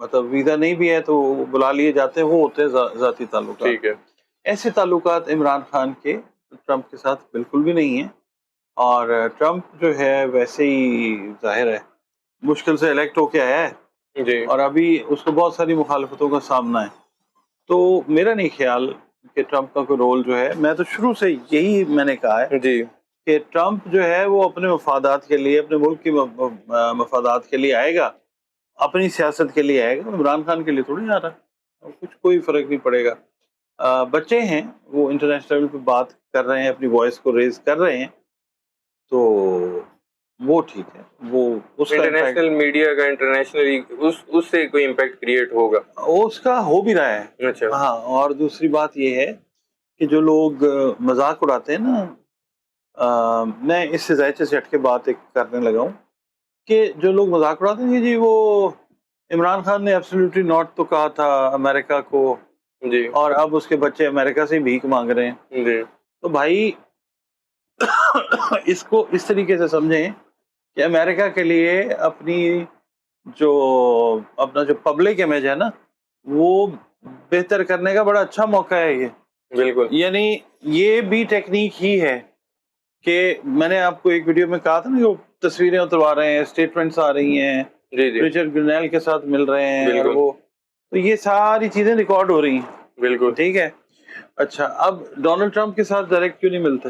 مطلب ویزا نہیں بھی ہے تو بلا لیے جاتے ہیں، وہ ہوتے ہیں ذاتی تعلقات. ٹھیک ہے. ایسے تعلقات عمران خان کے ٹرمپ کے ساتھ بالکل بھی نہیں ہیں. اور ٹرمپ جو ہے ویسے ہی ظاہر ہے مشکل سے الیکٹ ہو کے آیا ہے جی اور ابھی اس کو بہت ساری مخالفتوں کا سامنا ہے. تو میرا نہیں خیال کہ ٹرمپ کا کوئی رول جو ہے، میں تو شروع سے یہی میں نے کہا ہے جی کہ ٹرمپ جو ہے وہ اپنے مفادات کے لیے، اپنے ملک کی مفادات کے لیے آئے گا، اپنی سیاست کے لیے آئے گا. عمران خان کے لیے تھوڑی آ رہا ہے، کچھ کوئی فرق نہیں پڑے گا. بچے ہیں وہ انٹرنیشنل پہ بات کر رہے ہیں، اپنی وائس کو ریز کر رہے ہیں، تو وہ ٹھیک ہے. وہ اس کا انٹرنیشنل میڈیا کا انٹرنیشنلی اس سے کوئی امپیکٹ کریٹ ہوگا. اس کا ہو بھی رہا ہے. اچھا. ہاں، اور دوسری بات یہ ہے کہ جو لوگ مذاق اڑاتے ہیں نا، میں اس سے ذائچے سے ہٹ کے بات ایک کرنے لگا ہوں کہ جو لوگ مذاق اڑاتے ہیں جی وہ عمران خان نے ایبسلیوٹلی ناٹ تو کہا تھا امریکہ کو، جی اور اب اس کے بچے امریکہ سے بھیک مانگ رہے ہیں. جی تو بھائی اس کو اس طریقے سے سمجھیں کہ امریکہ کے لیے اپنا جو پبلک امیج ہے نا، وہ بہتر کرنے کا بڑا اچھا موقع ہے یہ. بالکل. یعنی یہ بھی ٹیکنیک ہی ہے کہ میں نے آپ کو ایک ویڈیو میں کہا تھا نا، جو تصویریں اتروا رہے ہیں، اسٹیٹمنٹس آ رہی ہیں، جی جی رچرڈ گرنیل کے ساتھ مل رہے ہیں، اور بالکل وہ تو یہ ساری چیزیں ریکارڈ ہو رہی ہیں. بالکل. ٹھیک ہے. اچھا، اب ڈونلڈ ٹرمپ کے ساتھ ڈائریکٹ کیوں نہیں ملتے؟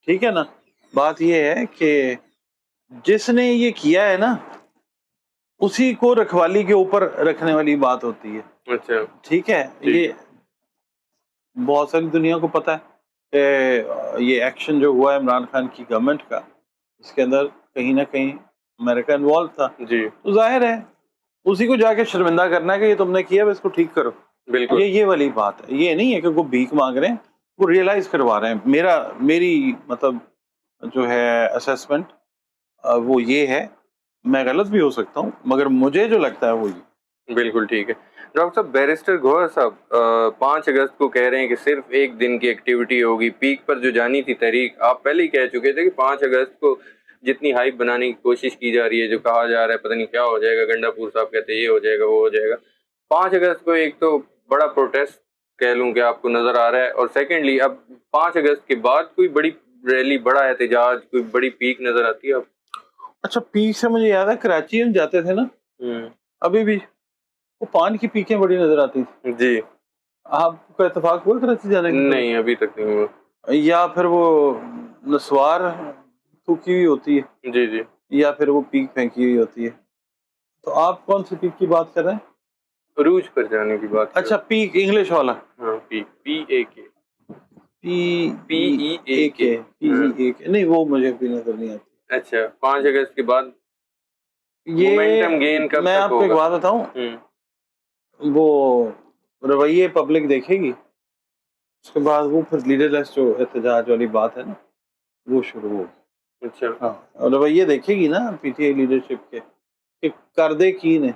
ٹھیک ہے نا. بات یہ ہے کہ جس نے یہ کیا ہے نا، اسی کو رکھوالی کے اوپر رکھنے والی بات ہوتی ہے. اچھا. ٹھیک ہے. یہ بہت ساری دنیا کو پتہ ہے کہ یہ ایکشن جو ہوا ہے عمران خان کی گورنمنٹ کا، اس کے اندر کہیں نہ کہیں امریکہ انوالو تھا. جی تو ظاہر ہے اسی کو جا کے شرمندہ کرنا ہے کہ یہ تم نے کیا، اس کو ٹھیک کرو. بالکل. یہ والی بات ہے. یہ نہیں ہے کہ وہ بھیک مانگ رہے ہیں، وہ ریئلائز کروا رہے ہیں. میری مطلب جو ہے اسیسمنٹ وہ یہ ہے. میں غلط بھی ہو سکتا ہوں، مگر مجھے جو لگتا ہے وہ یہ. بالکل ٹھیک ہے. ڈاکٹر صاحب، بیرسٹر گوہر صاحب 5 اگست کو کہہ رہے ہیں کہ صرف ایک دن کی ایکٹیویٹی ہوگی. پیک پر جو جانی تھی تحریک، آپ پہلے ہی کہہ چکے تھے کہ 5 اگست کو جتنی ہائپ بنانے کی کوشش کی جا رہی ہے، جو کہا جا رہا ہے پتہ نہیں کیا ہو جائے گا، گنڈا پور صاحب کہتے ہیں یہ ہو جائے گا وہ ہو جائے گا. 5 اگست کو ایک تو بڑا پروٹیسٹ کہہ لوں کہ آپ کو نظر آ رہا ہے، اور سیکنڈلی اب 5 اگست کے بعد کوئی بڑی ریلی، بڑا احتجاج، کوئی بڑی پیک نظر آتی ہے آپ؟ اچھا، پیک سے مجھے یاد ہے کراچی ہم جاتے تھے نا، ابھی بھی وہ پان کی پیکیں بڑی نظر آتی تھی. جی. آپ کا اتفاق ہوا کراچی جانے کا؟ نہیں، ابھی تک نہیں ہوا. یا پھر وہ نسوار تھوکی ہوئی ہوتی ہے، جی جی. یا پھر وہ پیک پھینکی ہوئی ہوتی ہے. تو آپ کون سی پیک کی بات کر رہے ہیں؟ عروج پر جانے کی بات. اچھا، پیک انگلش والا. ہاں، پیک PAK. PEAK. نہیں، وہ مجھے بھی نظر نہیں آتی. اچھا، 5 اگست کے بعد مومنٹم گین کب میں تک آپ کو ایک ہوگا؟ بات بتاؤں، وہ رویے پبلک دیکھے گی، اس کے بعد وہ پھر لیڈر لیس جو احتجاج والی بات ہے نا، وہ شروع ہوگی. اچھا. ہاں، رویے دیکھے گی نا پی ٹی آئی لیڈرشپ کے کہ کر دے کی نے.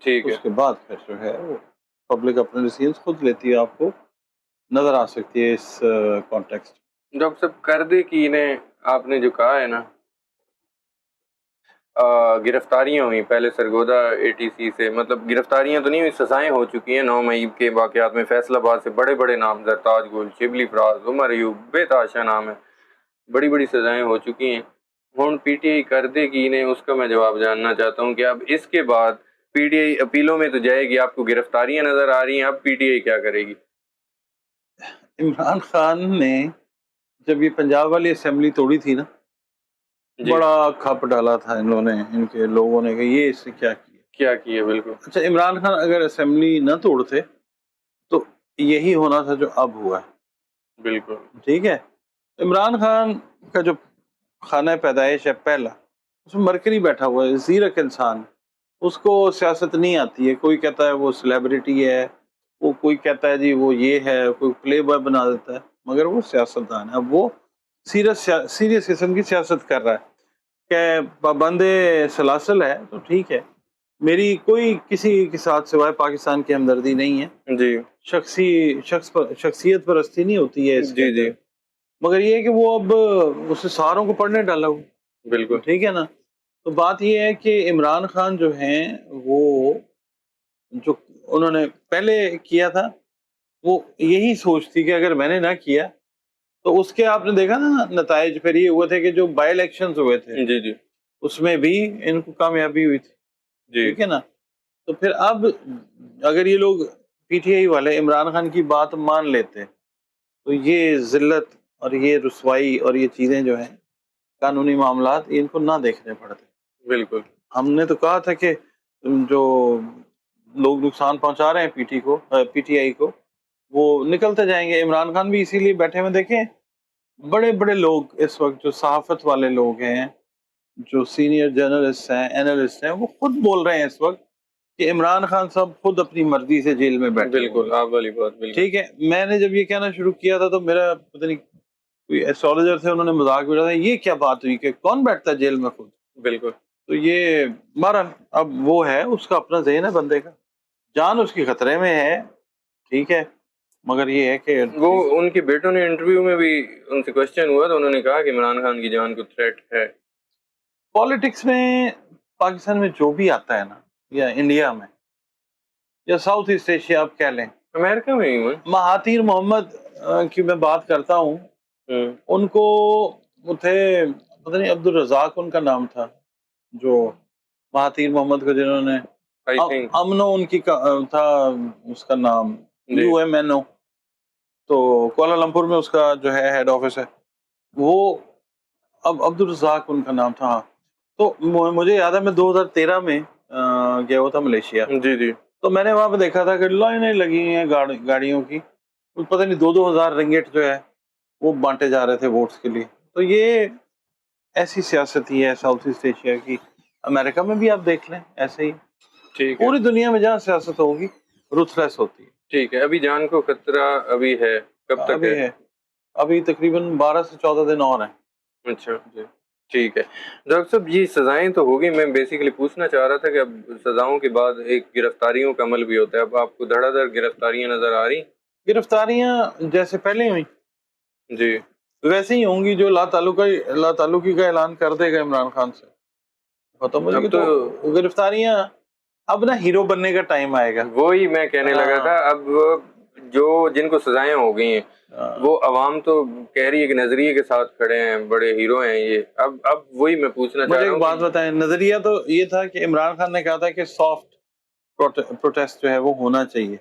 ٹھیک ہے. اس کے بعد پھر جو ہے وہ پبلک اپنے ڈیسیژنز خود لیتی ہے. آپ کو نظر آ سکتی ہے اس کانٹیکسٹ. ڈاکٹر صاحب، کر دے کی نے آپ نے جو کہا ہے نا، گرفتاریاں ہوئی پہلے سرگودا ATC سے، مطلب گرفتاریاں تو نہیں ہوئی، سزائیں ہو چکی ہیں. 9 مئی کے واقعات میں فیصل آباد سے بڑے بڑے نام، زرتاج گل، شبلی فراز، عمر ایوب، بے تحاشا نام ہے، بڑی بڑی سزائیں ہو چکی ہیں. ہوں PTI کر دے کی نے، اس کا میں جواب جاننا چاہتا ہوں کہ اب اس کے بعد PTI اپیلوں میں تو جائے گی، آپ کو گرفتاریاں نظر آ رہی ہیں، اب PTI کیا کرے گی؟ عمران خان نے جب یہ پنجاب والی اسمبلی توڑی تھی نا، بڑا کھپ ڈالا تھا انہوں نے، ان کے لوگوں نے، کہ یہ اس سے کیا کیا. بالکل. اچھا، عمران خان اگر اسمبلی نہ توڑتے تو یہی ہونا تھا جو اب ہوا ہے. بالکل. ٹھیک ہے. عمران خان کا جو خانہ پیدائش ہے پہلا، اس میں مرکری بیٹھا ہوا ہے، زیرک انسان، اس کو سیاست نہیں آتی ہے. کوئی کہتا ہے وہ سیلیبریٹی ہے، وہ کوئی کہتا ہے جی وہ یہ ہے، کوئی پلے بوائے بنا دیتا ہے، مگر وہ سیاستدان ہے. اب وہ سیریس قسم کی سیاست کر رہا ہے کہ پابند سلاسل ہے تو ٹھیک ہے، میری کوئی کسی کے ساتھ سوائے پاکستان کی ہمدردی نہیں ہے. جی. شخصیت پرستی نہیں ہوتی ہے اس کے جی. مگر یہ کہ وہ اب اسے ساروں کو پڑھنے ڈالا ہوا. بالکل. ٹھیک ہے نا. تو بات یہ ہے کہ عمران خان جو ہیں وہ جو انہوں نے پہلے کیا تھا وہ یہی سوچ تھی کہ اگر میں نے نہ کیا تو اس کے آپ نے دیکھا نا نتائج پھر یہ ہوئے تھے کہ جو بائی الیکشنز ہوئے تھے جی جی اس میں بھی ان کو کامیابی ہوئی تھی، جی ٹھیک ہے نا. تو پھر اب اگر یہ لوگ پی ٹی آئی والے عمران خان کی بات مان لیتے تو یہ ذلت اور یہ رسوائی اور یہ چیزیں جو ہیں قانونی معاملات ان کو نہ دیکھنے پڑتے. بالکل. ہم نے تو کہا تھا کہ جو لوگ نقصان پہنچا رہے ہیں پی ٹی آئی کو وہ نکلتے جائیں گے. عمران خان بھی اسی لیے بیٹھے ہوئے. دیکھیں بڑے بڑے لوگ اس وقت جو صحافت والے لوگ ہیں، جو سینئر جرنلسٹ ہیں، اینالسٹ ہیں، وہ خود بول رہے ہیں اس وقت کہ عمران خان صاحب خود اپنی مرضی سے جیل میں بیٹھے. بالکل آپ والی بات بالکل ٹھیک ہے. میں نے جب یہ کہنا شروع کیا تھا تو میرا پتہ نہیں کوئی ایسٹرولوجر تھے، انہوں نے مذاق بھی اڑایا، یہ کیا بات ہوئی کہ کون بیٹھتا ہے جیل میں خود. بالکل. تو یہ بہرحال اب وہ ہے، اس کا اپنا ذہن ہے بندے کا، جان اس کی خطرے میں ہے، ٹھیک ہے. مگر یہ ہے کہ وہ ان کے بیٹوں نے انٹرویو میں بھی ان سے کوشچن ہوا تو انہوں نے کہا کہ عمران خان کی جان کو تھریٹ ہے. پالیٹکس میں پاکستان میں جو بھی آتا ہے نا، یا انڈیا میں یا ساؤتھ ایسٹ ایشیا آپ کہہ لیں، امریکہ میں ہی مہاتیر محمد کی میں بات کرتا ہوں. ان کو وہ تھے پتہ نہیں عبد الرزاق ان کا نام تھا، جو مہاتیر محمد کو جنہوں نے امنو ان کی تھا اس کا نام UMNO، تو کوالالمپور میں اس کا جو ہے ہیڈ آفس ہے. وہ اب عبد الرزاق ان کا نام تھا. تو مجھے یاد ہے میں 2013 میں گیا ہوا تھا ملیشیا. جی جی. تو میں نے وہاں پہ دیکھا تھا کہ لائنیں لگی ہیں گاڑیوں کی، پتہ نہیں 2,000 رنگٹ جو ہے وہ بانٹے جا رہے تھے ووٹس کے لیے. تو یہ ایسی سیاست ہی ہے ساؤتھ ایسٹ ایشیا کی. امریکہ میں بھی آپ دیکھ لیں ایسے ہی. ٹھیک ہے. پوری دنیا میں جہاں سیاست ہوگی رuthless ہوتی ہے. ٹھیک ہے. ابھی جان کو خطرہ ابھی ہے، کب تک ابھی ہے؟ ابھی تقریباً 12 سے 14 دن اور ہیں. اچھا جی. ٹھیک ہے ڈاکٹر صاحب، یہ سزائیں تو ہوگی. میں بیسیکلی پوچھنا چاہ رہا تھا کہ اب سزاؤں کے بعد ایک گرفتاریوں کا عمل بھی ہوتا ہے. اب آپ کو دھڑا دھڑ گرفتاریاں نظر آ رہی؟ گرفتاریاں جیسے پہلے ہوئی جی ویسے ہی ہوں گی. جو لا تعلقی کا اعلان کر دے گا عمران خان سے ختم ہو جائے گی. تو گرفتاریاں اب نا ہیرو بننے کا ٹائم آئے گا. وہی میں کہنے لگا تھا. اب جو جن کو سزائیں ہو گئی ہیں وہ عوام تو کہہ رہی ہے کہ نظریے کے ساتھ کھڑے ہیں، بڑے ہیرو ہیں یہ. اب وہی میں پوچھنا چاہ رہا ہوں. مجھے ایک بات بتائیں، نظریہ تو یہ تھا کہ عمران خان نے کہا تھا کہ سافٹ پروٹیسٹ جو ہے وہ ہونا چاہیے،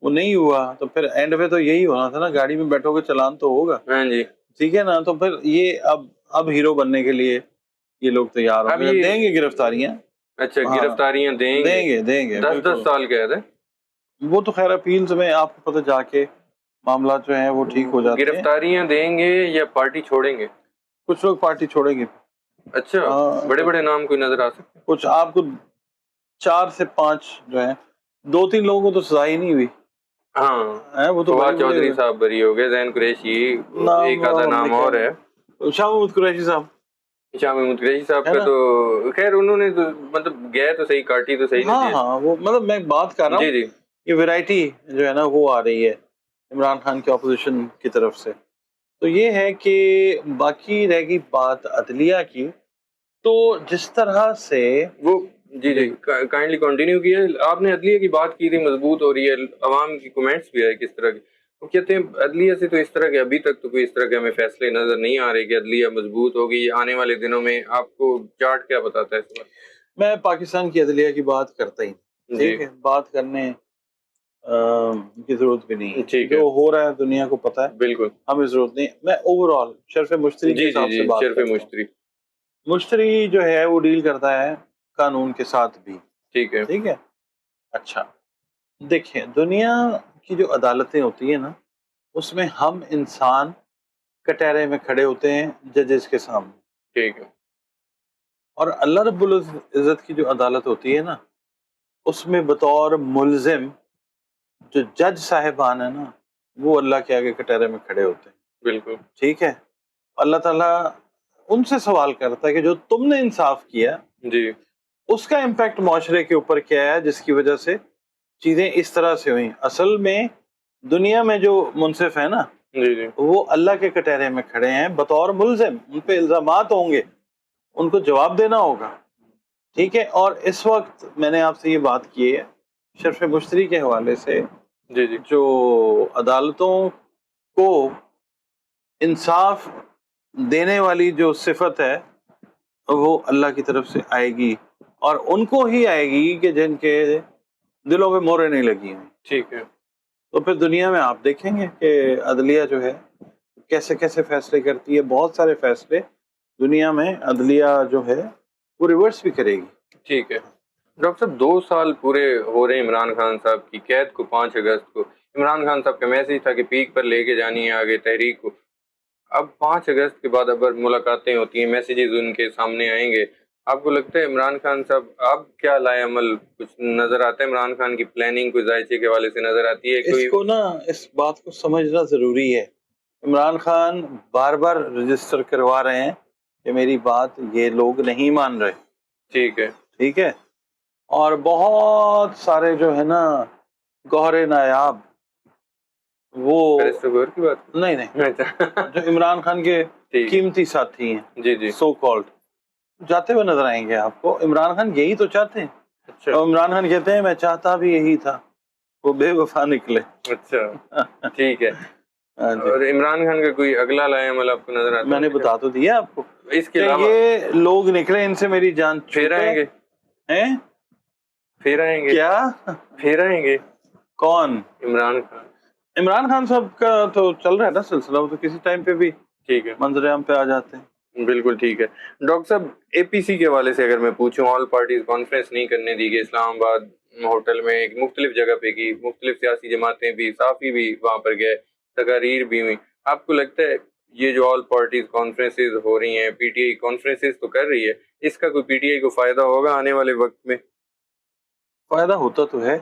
وہ نہیں ہوا. تو پھر اینڈ پہ تو یہی ہونا تھا نا، گاڑی میں بیٹھو گے چلان تو ہوگا. ہاں جی ٹھیک ہے نا. تو پھر یہ اب ہیرو بننے کے لیے یہ لوگ تیار ہوں گے. دیں گے گرفتاریاں. اچھا گرفتاریاں دیں گے 10 سال قید ہے. وہ تو خیر اپیلز میں آپ کو پتہ جا کے معاملات جو ہیں وہ ٹھیک ہو جاتے ہیں. گرفتاریاں دیں گے یا پارٹی چھوڑیں گے؟ کچھ لوگ پارٹی چھوڑیں گے. اچھا بڑے بڑے نام کوئی نظر آ سکتے؟ کچھ آپ کو 4 سے 5 جو ہیں، 2-3 لوگوں کو تو سزا ہی نہیں ہوئی. ہاں وہ تو فواد چودھری صاحب بری ہو گئے، زین قریشی، ایک آدھا نام اور ہے، شاہ محمود قریشی صاحب. شاہ محمود قریشی صاحب کا تو خیر انہوں نے تو مطلب گئے تو صحیح، کاٹی تو صحیح. ہاں وہ مطلب میں بات کر رہا ہوں. جی یہ ویرائٹی جو ہے نا وہ آ رہی ہے عمران خان کی اپوزیشن کی طرف سے. تو یہ ہے کہ باقی رہ گئی بات عدلیہ کی. تو جس طرح سے وہ جی کائنڈلی کنٹینیو کیے. آپ نے عدلیہ کی بات کی تھی، مضبوط ہو رہی ہے، عوام کی کمنٹس بھی آئے کس طرح کی. وہ کہتے ہیں عدلیہ سے تو اس طرح کے ابھی تک تو کوئی اس طرح کے ہمیں فیصلے نظر نہیں آ رہے کہ عدلیہ مضبوط ہوگی آنے والے دنوں میں. آپ کو چارٹ کیا بتاتا ہے اس بات؟ میں پاکستان کی عدلیہ کی بات کرتا ہی ٹھیک ہے، بات کرنے کی ضرورت بھی نہیں ہے. جو ہو رہا ہے دنیا کو پتا ہے، بالکل ہمیں ضرورت نہیں. میں اوور آل شرف مشتری کے حساب سے بات کرتا ہوں. مشتری جو ہے وہ ڈیل کرتا ہے قانون کے ساتھ بھی. ٹھیک ہے. اچھا دیکھیں، دنیا کی جو عدالتیں ہوتی ہیں نا، اس میں ہم انسان کٹہرے میں کھڑے ہوتے ہیں ججز کے سامنے. ٹھیک ہے. اور اللہ رب العزت کی جو عدالت ہوتی ہے نا، اس میں بطور ملزم جو جج صاحبان ہیں نا، وہ اللہ کے آگے کٹہرے میں کھڑے ہوتے ہیں. بالکل ٹھیک ہے. اللہ تعالیٰ ان سے سوال کرتا ہے کہ جو تم نے انصاف کیا جی، اس کا امپیکٹ معاشرے کے اوپر کیا ہے جس کی وجہ سے چیزیں اس طرح سے ہوئیں. اصل میں دنیا میں جو منصف ہے نا جی وہ اللہ کے کٹہرے میں کھڑے ہیں بطور ملزم. ان پہ الزامات ہوں گے، ان کو جواب دینا ہوگا. ٹھیک ہے. اور اس وقت میں نے آپ سے یہ بات کی ہے شرف مشتری کے حوالے سے جی جی جو عدالتوں کو انصاف دینے والی جو صفت ہے وہ اللہ کی طرف سے آئے گی، اور ان کو ہی آئے گی کہ جن کے دلوں پہ موریں نہیں لگی ہوئی. ٹھیک ہے. تو پھر دنیا میں آپ دیکھیں گے کہ عدلیہ جو ہے کیسے کیسے فیصلے کرتی ہے. بہت سارے فیصلے دنیا میں عدلیہ جو ہے وہ ریورس بھی کرے گی. ٹھیک ہے. ڈاکٹر صاحب 2 سال پورے ہو رہے ہیں عمران خان صاحب کی قید کو. 5 اگست کو عمران خان صاحب کا میسج تھا کہ پیک پر لے کے جانی ہے آگے تحریک کو. اب 5 اگست کے بعد اب ملاقاتیں ہوتی ہیں، میسیجز ان کے سامنے آئیں گے. آپ کو لگتا ہے عمران خان صاحب اب کیا لائے عمل کچھ نظر آتا ہے؟ عمران خان کی پلاننگ کوئی ذائچے کے حوالے سے نظر آتی ہے؟ اس کو نا اس بات کو سمجھنا ضروری ہے. عمران خان بار بار رجسٹر کروا رہے ہیں کہ میری بات یہ لوگ نہیں مان رہے. ٹھیک ہے. ٹھیک ہے. اور بہت سارے جو ہے نا گوہر نایاب وہ کی بات نہیں جو عمران خان کے قیمتی ساتھی ہیں جی جی سو کالڈ جاتے ہوئے نظر آئیں گے آپ کو. عمران خان یہی تو چاہتے ہیں. اچھا. اور عمران خان کہتے ہیں میں چاہتا بھی یہی تھا، وہ بے وفا نکلے. اچھا ٹھیک ہے. اور عمران خان کا کوئی اگلا لائے عمل آپ کو نظر آتا ہے؟ میں نے بتا تو دیا آپ کو اس کے علاوہ یہ لوگ نکلے ان سے میری جان پھر آئیں گے. ہیں پھر آئیں گے کیا پھر آئیں گے کون؟ عمران خان. عمران خان صاحب کا تو چل رہا ہے نا سلسلہ، وہ تو کسی ٹائم پہ بھی ٹھیک ہے منظر عام پہ آ جاتے ہیں. بالکل ٹھیک ہے. ڈاکٹر صاحب اے پی سی کے حوالے سے اگر میں پوچھوں، آل پارٹیز کانفرنس نہیں کرنے دی گئی اسلام آباد ہوٹل میں، ایک مختلف جگہ پہ کی، مختلف سیاسی جماعتیں بھی، صحافی بھی وہاں پر گئے، تقاریر بھی ہوئی. آپ کو لگتا ہے یہ جو آل پارٹیز کانفرنسز ہو رہی ہیں، پی ٹی آئی کانفرنسز تو کر رہی ہے، اس کا کوئی پی ٹی آئی کو فائدہ ہوگا آنے والے وقت میں؟ فائدہ ہوتا تو ہے.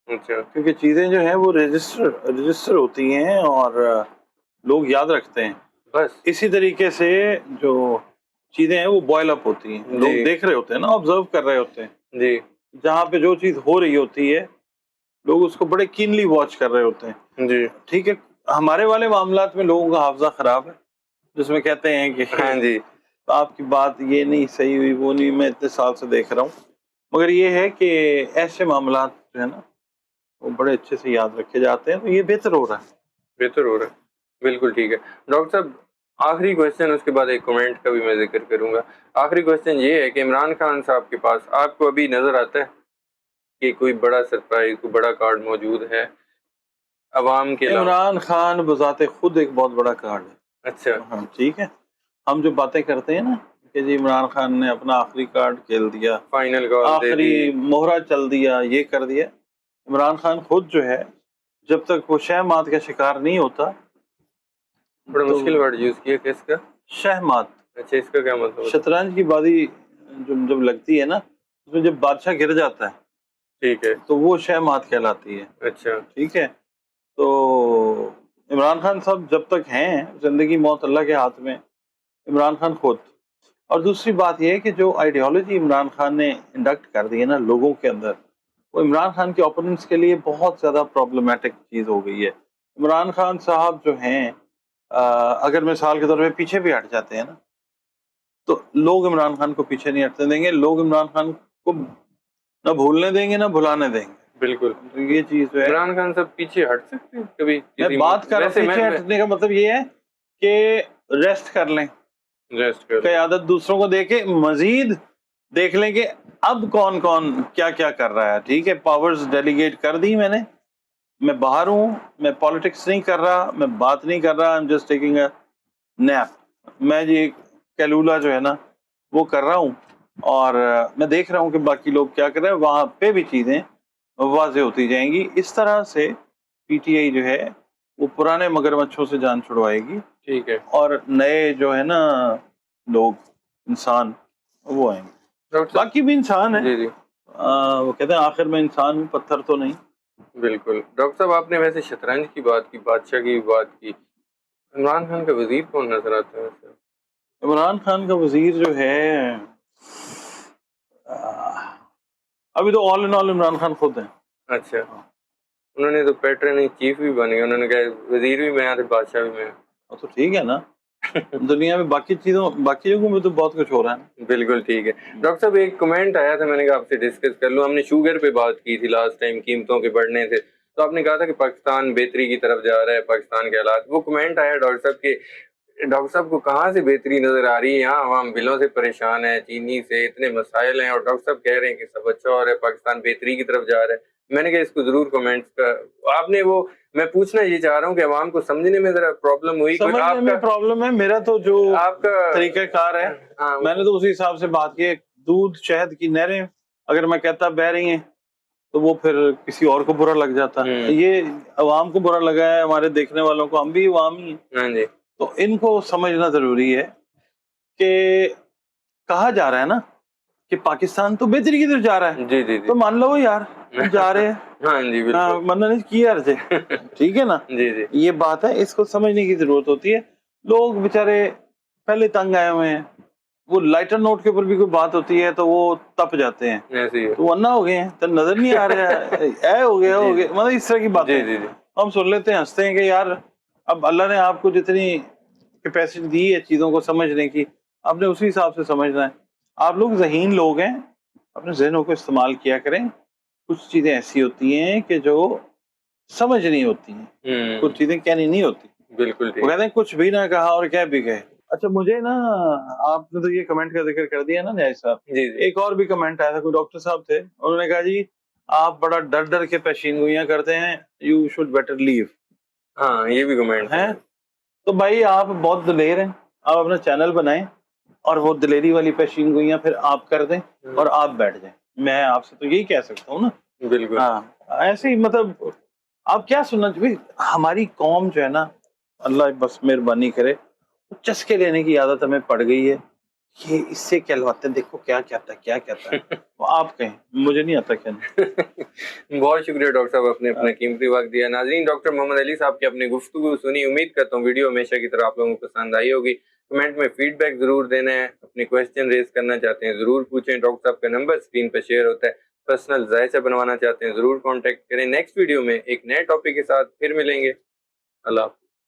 اچھا. کیونکہ چیزیں جو ہیں وہ رجسٹر ہوتی ہیں اور لوگ یاد رکھتے ہیں. بس اسی طریقے سے جو چیزیں ہیں وہ بوائل اپ ہوتی ہیں. لوگ دیکھ رہے ہوتے ہیں نا، آبزرو کر رہے ہوتے ہیں. جی. جہاں پہ جو چیز ہو رہی ہوتی ہے لوگ اس کو بڑے کینلی واچ کر رہے ہوتے ہیں. جی ٹھیک ہے. ہمارے والے معاملات میں لوگوں کا حافظہ خراب ہے، جس میں کہتے ہیں کہ ہاں جی آپ کی بات یہ نہیں صحیح ہوئی، وہ نہیں، میں اتنے سال سے دیکھ رہا ہوں. مگر یہ ہے کہ ایسے معاملات جو ہے نا وہ بڑے اچھے سے یاد رکھے جاتے ہیں. تو یہ بہتر ہو رہا ہے. بالکل ٹھیک ہے. ڈاکٹر صاحب آخری کوشچن، اس کے بعد ایک کمنٹ کا بھی میں ذکر کروں گا. آخری کوشچن یہ ہے کہ عمران خان صاحب کے پاس آپ کو ابھی نظر آتا ہے کہ کوئی بڑا سرپرائز، کوئی بڑا کارڈ موجود ہے عوام کے علاوہ؟ عمران خان بذات خود ایک بہت بڑا کارڈ ہے. اچھا. ہاں ٹھیک ہے. ہم جو باتیں کرتے ہیں نا کہ جی عمران خان نے اپنا آخری کارڈ کھیل دیا، فائنل کال آخری مہرہ چل دیا، یہ کر دیا. عمران خان خود جو ہے جب تک وہ شہ مات کا شکار نہیں ہوتا. بڑا مشکل ورڈ یوز کیا، کس کا؟ شہ مات. اچھا، اس کا کیا مطلب؟ شطرنج کی بازی جب لگتی ہے نا، اس میں جب بادشاہ گر جاتا ہے ٹھیک ہے تو وہ شہ مات کہلاتی ہے. اچھا ٹھیک ہے. تو عمران خان صاحب جب تک ہیں، زندگی موت اللہ کے ہاتھ میں. عمران خان خود. اور دوسری بات یہ ہے کہ جو آئیڈیالوجی عمران خان نے انڈکٹ کر دی ہے نا لوگوں کے اندر، وہ عمران خان کے اوپوننٹس کے لیے بہت زیادہ پرابلمٹک چیز ہو گئی ہے. عمران خان صاحب جو ہیں اگر مثال کے طور پہ پیچھے بھی ہٹ جاتے ہیں نا تو لوگ عمران خان کو پیچھے نہیں ہٹنے دیں گے. لوگ عمران خان کو نہ بھولنے دیں گے نہ بھلانے دیں گے. بالکل. تو یہ چیز جو ہے، عمران خان صاحب پیچھے ہٹ سکتے ہیں کبھی؟ میں بات کر رہا ہوں پیچھے ہٹنے کا مطلب یہ ہے کہ ریسٹ کر لیں، قیادت دوسروں کو دے کے مزید دیکھ لیں کہ اب کون کون کیا کیا کر رہا ہے. ٹھیک ہے. پاورز ڈیلیگیٹ کر دی میں باہر ہوں، میں پالیٹکس نہیں کر رہا، میں بات نہیں کر رہا، I'm just taking a nap. میں یہ کیلولا جو ہے نا وہ کر رہا ہوں اور میں دیکھ رہا ہوں کہ باقی لوگ کیا کر رہے ہیں. وہاں پہ بھی چیزیں واضح ہوتی جائیں گی. اس طرح سے پی ٹی آئی جو ہے وہ پرانے مگرمچھوں سے جان چھڑوائے گی. ٹھیک ہے. اور نئے جو ہے نا لوگ انسان وہ آئیں گے. باقی بھی انسان ہے. جی جی. وہ کہتے ہیں آخر میں انسان ہوں، پتھر تو نہیں. بالکل. ڈاکٹر صاحب آپ نے ویسے شطرنج کی بات کی، بادشاہ کی بات کی، عمران خان کا وزیر کون نظر آتا ہے؟ عمران خان کا وزیر جو ہے ابھی تو آل ان آل عمران خان خود ہیں. اچھا. انہوں نے تو پیٹرن چیف بھی بن گئے، انہوں نے کہا وزیر بھی میں، بادشاہ بھی میں. تو ٹھیک ہے نا. دنیا میں باقی جگہوں میں تو بہت کچھ ہو رہا ہے. بالکل ٹھیک ہے ڈاکٹر صاحب. ایک کمنٹ آیا تھا, میں نے کہا آپ سے ڈسکس کر لوں. ہم نے شوگر پہ بات کی تھی لاسٹ ٹائم, قیمتوں کے بڑھنے سے, تو آپ نے کہا تھا کہ پاکستان بہتری کی طرف جا رہا ہے, پاکستان کے حالات. وہ کمنٹ آیا ڈاکٹر صاحب کہ ڈاکٹر صاحب کو کہاں سے بہتری نظر آ رہی ہے, یہاں عوام بلوں سے پریشان ہے, چینی سے اتنے مسائل ہیں, اور ڈاکٹر صاحب کہہ رہے ہیں کہ سب اچھا ہو رہا ہے, پاکستان بہتری کی طرف جا رہا ہے. میں نے کہا اس کو ضرور کمنٹس کا آپ نے وہ, میں پوچھنا یہ چاہ رہا ہوں کہ عوام کو سمجھنے میں ذرا پرابلم ہوئی, سمجھنے میں پرابلم ہے. میرا تو جو آپ کا طریقہ کار ہے, میں نے تو اسی حساب سے بات کی. دودھ شہد کی نہریں اگر میں کہتا بہ رہی ہیں تو وہ پھر کسی اور کو برا لگ جاتا. یہ عوام کو برا لگا ہے, ہمارے دیکھنے والوں کو, ہم بھی عوام ہی ہیں. تو ان کو سمجھنا ضروری ہے کہ کہا جا رہا ہے نا کہ پاکستان تو بہتری کی طرف جا رہا ہے. جی تو مان لو یار جا رہے ہیں. ہاں جی بالکل, ماننا نہیں کی عرض ہے. ٹھیک ہے نا, جی یہ بات ہے, اس کو سمجھنے کی ضرورت ہوتی ہے. لوگ بےچارے پہلے تنگ آئے ہوئے ہیں, وہ لائٹر نوٹ کے اوپر بھی کوئی بات ہوتی ہے تو وہ تپ جاتے ہیں, ایسے ہی تو انا ہو گئے ہیں, تو نظر نہیں آ رہا ہے, اے ہو گیا مطلب اس طرح کی باتیں ہم سن لیتے ہیں, ہنستے ہیں کہ یار اب اللہ نے آپ کو جتنی کیپیسٹی دی ہے چیزوں کو سمجھنے کی, آپ نے اسی حساب سے سمجھنا ہے. آپ لوگ ذہین لوگ ہیں, اپنے ذہنوں کو استعمال کیا کریں. کچھ چیزیں ایسی ہوتی ہیں کہ جو سمجھ نہیں ہوتی ہیں, کچھ چیزیں کہنی نہیں ہوتی. بالکل وہ کہتے ہیں کچھ بھی نہ کہا اور کہہ بھی گئے. اچھا مجھے نا, آپ نے تو یہ کمنٹ کا ذکر کر دیا نا نیاز صاحب, ایک اور بھی کمنٹ آیا تھا, کوئی ڈاکٹر صاحب تھے, انہوں نے کہا جی آپ بڑا ڈر ڈر کے پیشین گوئیاں کرتے ہیں, یو شوڈ بیٹر لیو. ہاں یہ بھی کمنٹ ہے. تو بھائی آپ بہت دلیر ہیں, آپ اپنا چینل بنائیں اور وہ دلیری والی پیشین گوئیاں پھر آپ کر دیں اور آپ بیٹھ جائیں. میں آپ سے تو یہی کہہ سکتا ہوں نا. بالکل ہاں ایسے ہی, مطلب آپ کیا سننا چاہیے. ہماری قوم جو ہے نا, اللہ بس مہربانی کرے, چسکے لینے کی عادت ہمیں پڑ گئی ہے. یہ اس سے کہلواتے ہیں, دیکھو کیا کہتا ہے کیا کہتا ہے. آپ کہیں, مجھے نہیں آتا کہنا. بہت شکریہ ڈاکٹر صاحب, آپ نے اپنا قیمتی وقت دیا. ناظرین, ڈاکٹر محمد علی صاحب کی اپنی گفتگو سنی, امید کرتا ہوں ویڈیو ہمیشہ کی طرح آپ لوگوں کو پسند آئی ہوگی. کمنٹ میں فیڈ بیک ضرور دینا ہے, اپنی کوشچن ریز کرنا چاہتے ہیں ضرور پوچھیں. ڈاکٹر صاحب کا نمبر اسکرین پہ شیئر ہوتا ہے, پرسنل ذائقہ بنوانا چاہتے ہیں ضرور کانٹیکٹ کریں. نیکسٹ ویڈیو میں ایک نئے ٹاپک کے ساتھ پھر ملیں گے. اللہ